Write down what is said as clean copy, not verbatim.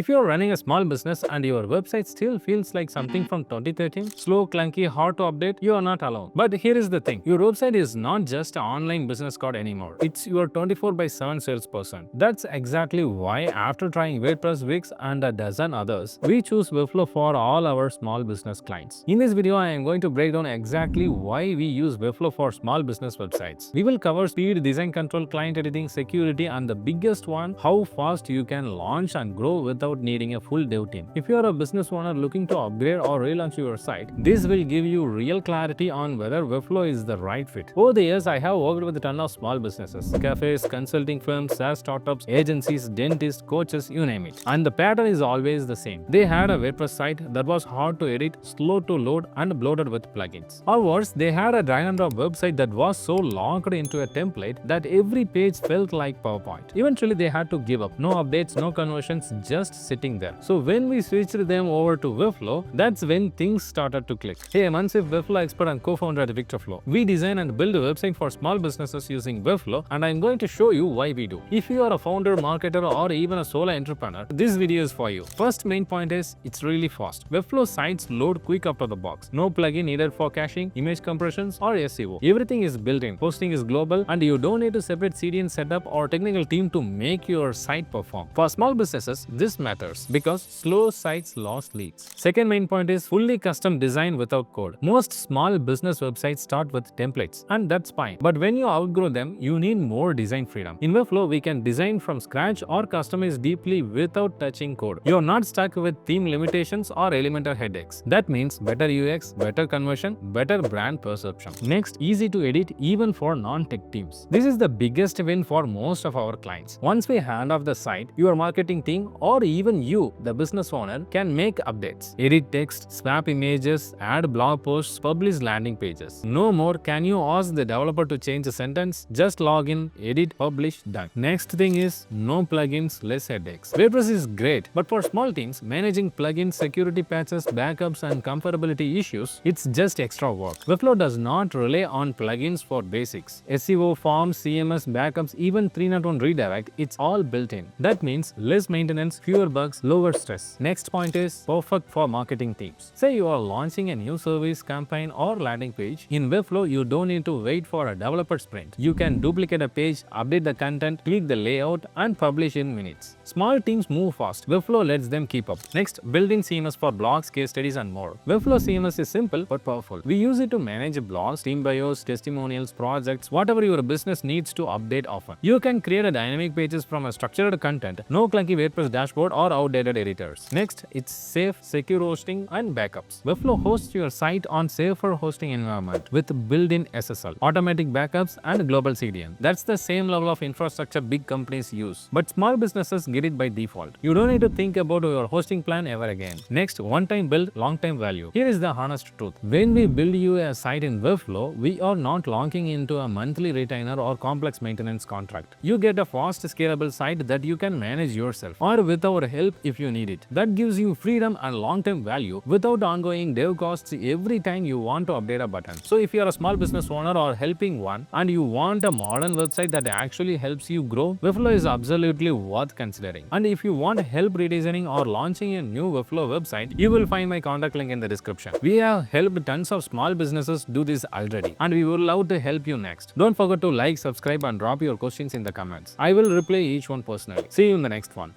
If you're running a small business and your website still feels like something from 2013, slow, clunky, hard to update, you are not alone. But here is the thing, your website is not just an online business card anymore. It's your 24/7 salesperson. That's exactly why after trying WordPress, Wix and a dozen others, we choose Webflow for all our small business clients. In this video, I am going to break down exactly why we use Webflow for small business websites. We will cover speed, design control, client editing, security, and the biggest one, how fast you can launch and grow without needing a full dev team. If you are a business owner looking to upgrade or relaunch your site, this will give you real clarity on whether Webflow is the right fit. Over the years, I have worked with a ton of small businesses, cafes, consulting firms, SaaS startups, agencies, dentists, coaches, you name it. And the pattern is always the same. They had a WordPress site that was hard to edit, slow to load, and bloated with plugins. Or worse, they had a drag and drop website that was so locked into a template that every page felt like PowerPoint. Eventually, they had to give up. No updates, no conversions, just sitting there. So when we switched them over to Webflow, that's when things started to click. Hey, I'm Mansif, Webflow expert and co-founder at Webflow. We design and build a website for small businesses using Webflow, and I'm going to show you why we do. If you are a founder, marketer, or even a solo entrepreneur, this video is for you. First main point is, it's really fast. Webflow sites load quick out of the box. No plugin needed for caching, image compressions, or SEO. Everything is built in. Hosting is global, and you don't need to separate CDN setup or technical team to make your site perform. For small businesses, this matters because slow sites lose leads. Second main point is fully custom design without code. Most small business websites start with templates, and that's fine. But when you outgrow them, you need more design freedom. In Webflow, we can design from scratch or customize deeply without touching code. You're not stuck with theme limitations or elemental headaches. That means better UX, better conversion, better brand perception. Next, easy to edit even for non-tech teams. This is the biggest win for most of our clients. Once we hand off the site, your marketing team or even you, the business owner, can make updates, edit text, swap images, add blog posts, publish landing pages. No more can you ask the developer to change a sentence, just log in, edit, publish, done. Next thing is no plugins, less headaches. WordPress is great, but for small teams, managing plugins, security patches, backups, and comfortability issues, it's just extra work. Webflow does not rely on plugins for basics. SEO, forms, CMS, backups, even 301 redirect, it's all built in. That means less maintenance, fewer bugs, lower stress. Next point is perfect for marketing teams. Say you are launching a new service, campaign, or landing page. In Webflow, you don't need to wait for a developer sprint. You can duplicate a page, update the content, tweak the layout, and publish in minutes. Small teams move fast. Webflow lets them keep up. Next, built-in CMS for blogs, case studies, and more. Webflow CMS is simple but powerful. We use it to manage blogs, team bios, testimonials, projects, whatever your business needs to update often. You can create a dynamic pages from a structured content, no clunky WordPress dashboard or outdated editors. Next, it's safe, secure hosting and backups. Webflow hosts your site on safer hosting environment with built-in SSL, automatic backups, and global CDN. That's the same level of infrastructure big companies use, but small businesses get it by default. You don't need to think about your hosting plan ever again. Next, one-time build, long-time value. Here is the honest truth. When we build you a site in Webflow, we are not locking into a monthly retainer or complex maintenance contract. You get a fast, scalable site that you can manage yourself or with our help if you need it. That gives you freedom and long-term value without ongoing dev costs every time you want to update a button. So if you are a small business owner or helping one and you want a modern website that actually helps you grow, Webflow is absolutely worth considering. And if you want help redesigning or launching a new Webflow website, you will find my contact link in the description. We have helped tons of small businesses do this already, and we would love to help you next. Don't forget to like, subscribe, and drop your questions in the comments. I will reply each one personally. See you in the next one.